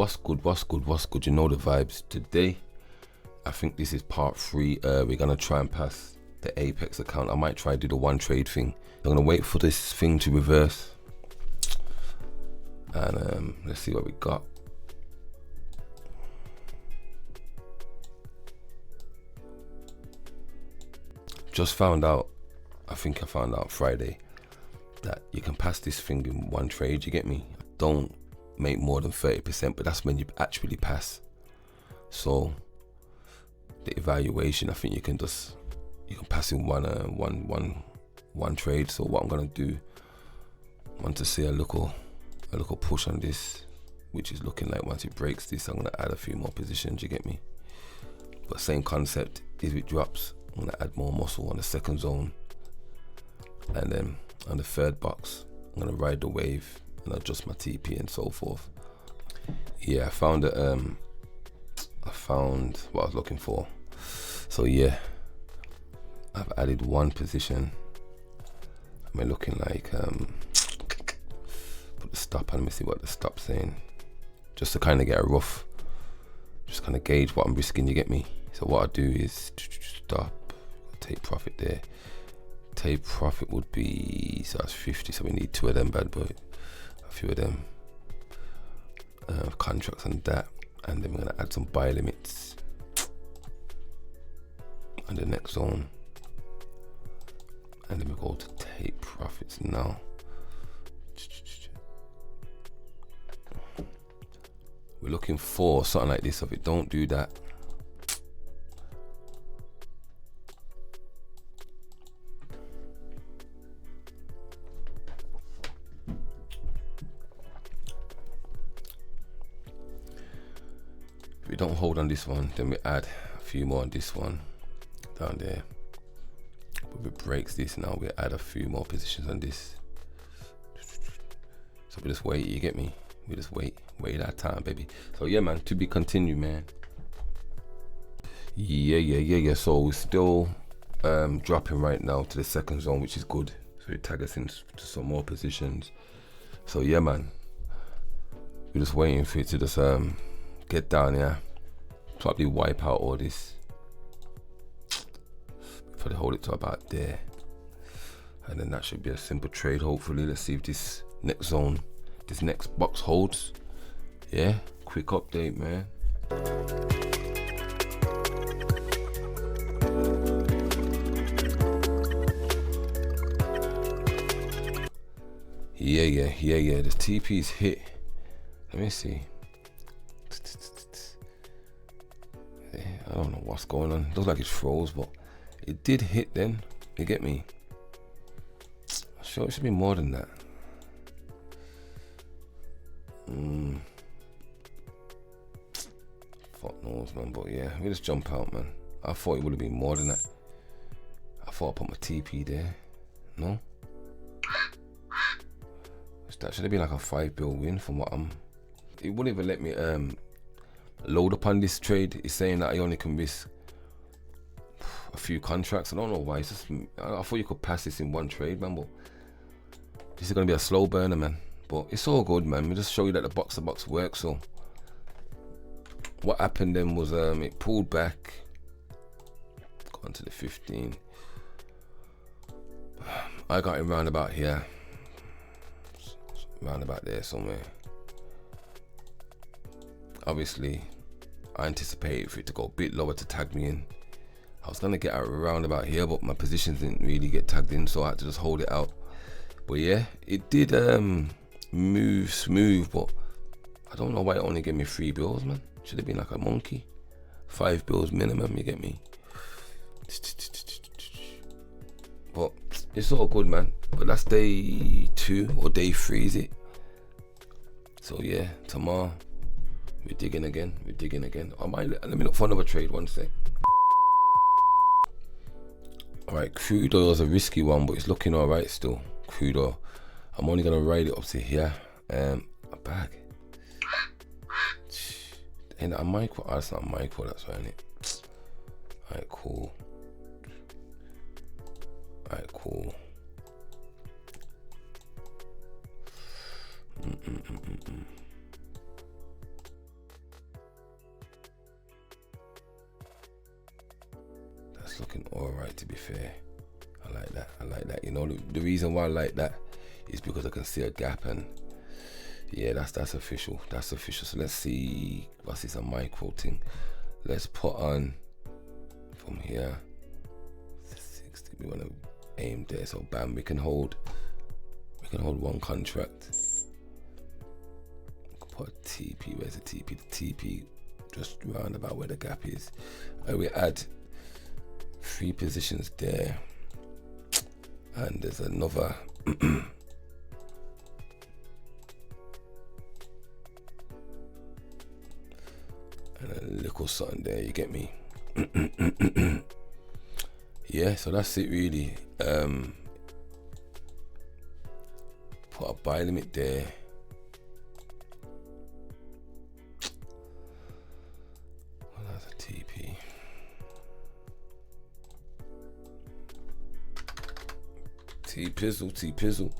what's good? You know the vibes. Today, I think this is part 3. We're gonna try and pass the Apex account. I might try to do the one trade thing. I'm gonna wait for this thing to reverse. And let's see what we got. Just found out, I think I found out Friday, that you can pass this thing in one trade, you get me? Don't make more than 30%, but that's when you actually pass. So the evaluation, I think you can pass in one trade. So what I'm gonna do, I want to see a little push on this, which is looking like once it breaks this, I'm gonna add a few more positions, you get me? But same concept, if it drops, I'm gonna add more muscle on the second zone, and then on the third box, I'm gonna ride the wave and adjust my TP and so forth. Yeah, I found what I was looking for. So yeah, I've added one position. I'm looking like put the stop on. Let me see what the stop's saying, just to kind of get a rough, just kind of gauge what I'm risking, you get me? So what I do is stop, take profit there. Take profit would be, so that's 50, so we need 2 of them bad boy, a few of them contracts on that, and then we're gonna add some buy limits on the next zone, and then we go to take profits now. We're looking for something like this. If it don't do that, if we don't hold on this one, then we add a few more on this one down there. If it breaks this now, we add a few more positions on this. So we just wait, you get me? We just wait that time, baby. So yeah, man, to be continued, man. Yeah. So we're still dropping right now to the second zone, which is good. So it tag us into some more positions. So yeah, man, we're just waiting for it to just get down here. Probably wipe out all this. Probably hold it to about there, and then that should be a simple trade. Hopefully, let's see if this next zone, this next box holds. Yeah, quick update, man. Yeah. The TP's hit. Let me see. I don't know what's going on. Looks like it's froze, but it did hit then. You get me? Sure, it should be more than that. Fuck knows, man. But yeah, we just jump out, man. I thought it would have been more than that. I thought I put my TP there. No? That should have been like a 5 bill win from what I'm. It wouldn't even let me load up on this trade. It's saying that I only can risk a few contracts. I don't know why. It's just, I thought you could pass this in one trade, man, but this is gonna be a slow burner, man. But it's all good, man. We just show you that the Box2Box works. So what happened then was it pulled back, gone to the 15. I got him round about here, round about there somewhere. Obviously, I anticipated for it to go a bit lower to tag me in. I was gonna get out around about here, but my positions didn't really get tagged in, so I had to just hold it out. But yeah, it did move smooth, but I don't know why it only gave me 3 bills, man. Should have been like a monkey. 5 bills minimum, you get me? But it's all good, man. But that's day 2 or day 3, is it? So yeah, tomorrow we're digging again. I might let me look for another trade, one sec. Alright, crude oil is a risky one, but it's looking alright still. Crude oil. I'm only gonna ride it up to here. A bag. Ain't that a micro? Oh, that's not a micro, that's right, innit? Alright, cool. That's looking all right, to be fair. I like that. I like that. You know, the reason why I like that is because I can see a gap, and yeah, that's official. That's official. So let's see. What's this? A micro thing. Let's put on from here 60. We want to aim there. So bam, we can hold one contract. Put a TP. Where's the TP? The TP just round about where the gap is. And we add 3 positions there, and there's another and a little something there, you get me? Yeah, so that's it really. Put a buy limit there. Well, that's a TP. T-pizzle.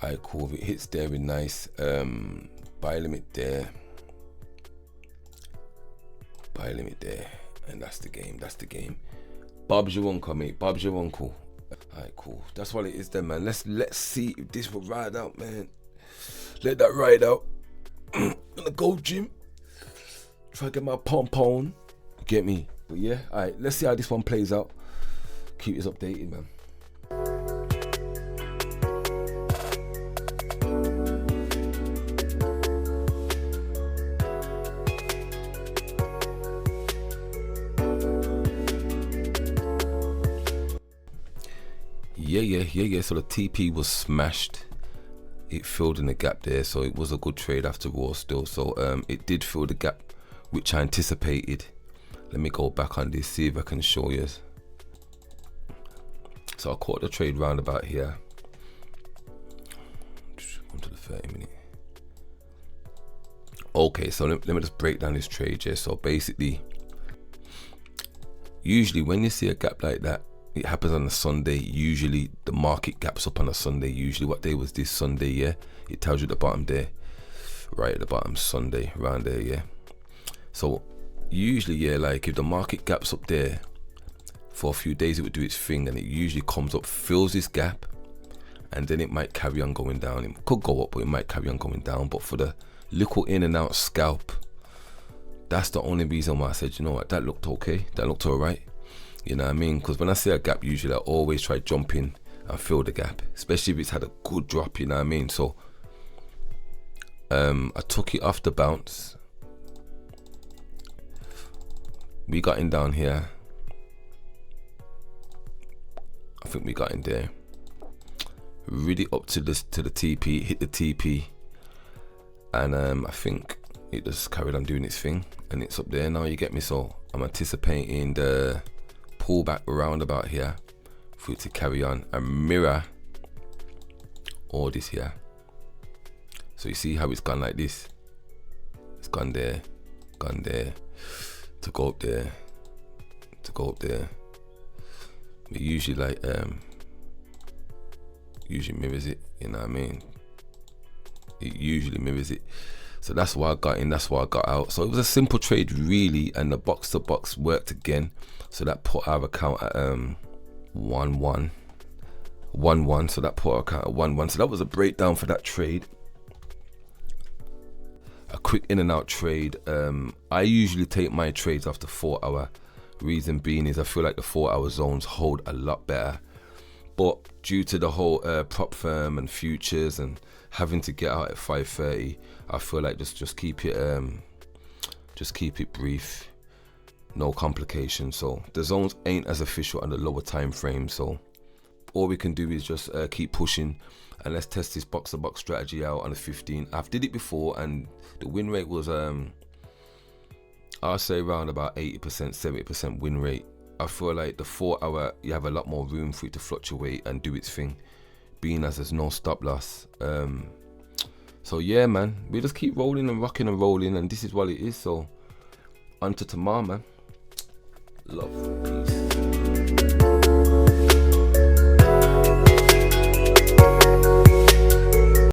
Alright, cool. If it hits there, be nice. Buy limit there. Buy limit there. And that's the game. Bob's your uncle, mate. Bob's your uncle. Alright, cool. That's what it is then, man. Let's see if this will ride out, man. Let that ride out. Gonna go gym. Try to get my pom-pom. Get me? But yeah, alright, let's see how this one plays out. Keep us updated, man. Yeah. So the TP was smashed. It filled in the gap there, so it was a good trade after all still. So it did fill the gap, which I anticipated. Let me go back on this, see if I can show you. So I caught the trade round about here. Come to the 30-minute. Okay, so let me just break down this trade. Yeah, so basically, usually when you see a gap like that, it happens on a Sunday. Usually the market gaps up on a Sunday. Usually, what day was this Sunday? Yeah, it tells you at the bottom there, right at the bottom, Sunday, around there. Yeah, so usually, yeah, like if the market gaps up there for a few days, it would do its thing, and it usually comes up, fills this gap, and then it might carry on going down. It could go up, but it might carry on going down. But for the little in and out scalp, that's the only reason why I said, you know what, that looked okay, that looked all right. You know what I mean? Because when I see a gap, usually I always try jump in and fill the gap, especially if it's had a good drop, you know what I mean? So I took it off the bounce. We got in down here. I think we got in there. Really up to the TP, hit the TP, and I think it just carried on doing its thing, and it's up there now, you get me? So I'm anticipating the pull back around about here for it to carry on and mirror all this here. So you see how it's gone like this. It's gone there, to go up there, to go up there. It usually like usually mirrors it, you know what I mean? It usually mirrors it. So that's why I got in, that's why I got out. So it was a simple trade really, and the box to box worked again. So that put our account at 1-1. So that put our account at 1-1. So that was a breakdown for that trade. A quick in and out trade. I usually take my trades after 4 hour. Reason being is I feel like the 4 hour zones hold a lot better. But due to the whole prop firm and futures and having to get out at 5:30, I feel like just keep it brief, no complications. So the zones ain't as official on the lower time frame. So all we can do is just keep pushing, and let's test this box to box strategy out on the 15. I've did it before, and the win rate was I'll say around about 80%, 70% win rate. I feel like the 4 hour, you have a lot more room for it to fluctuate and do its thing, being as there's no stop loss. So yeah, man, we just keep rolling and rocking and rolling, and this is what it is. So on to tomorrow, man. Love, peace.